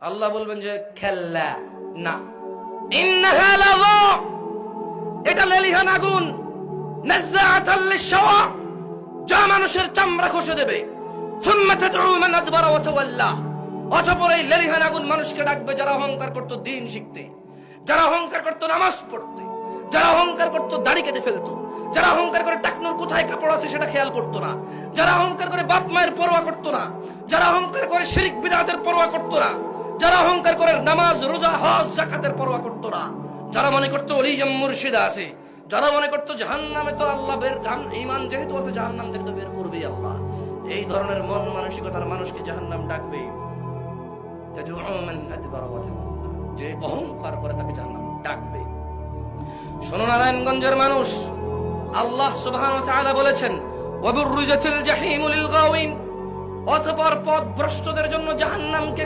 আল্লাহ বলবেন যে খেল্লা না, ইন্নাহা লাযা, এটা লেলিহান আগুন, নাযাআতাল লিশওয়া, যা মানুষের চামড়া খসে দেবে। সুম্মা তাদউ মান আদবারা ওয়া তাওয়াল্লা, অতঃপর এই লেলিহান আগুন মানুষকে ডাকবে যারা অহংকার করত দ্বীন শিখতে, যারা অহংকার করত নামাজ পড়তে, যারা অহংকার করত দাড়ি কেটে ফেলতো, যারা অহংকার করে টাকনুর কোথায় কাপড় আছে সেটা খেয়াল করতো না, যারা অহংকার করে বাপ মায়ের পরোয়া করতো না, যারা অহংকার করে শিরক বিদআতের পরোয়া করতো না, যারা অহংকার করে নামাজ রোজা হজ যাকাতের পরোয়া করতো না, যারা মনে করতো ওলিয়াম মুর্শিদা আছে, যারা মনে করতো জাহান্নামে তো আল্লাহ বের, ঈমান যেহেতু আছে জাহান্নাম থেকে তো বের করবেই আল্লাহ, এই ধরনের মন মানসিকতার মানুষকে জাহান্নাম ডাকবে। যে অহংকার করে তাকে জাহান্নাম ডাকবে। শোনো নারায়ণগঞ্জের মানুষ, আল্লাহ সুবহানাহু ওয়া তাআলা বলেছেন ওয়াবুররিজাতিল জাহিমু লিল গাওয়িন, অতঃপর পথভ্রষ্টদের জন্য জাহান্নামকে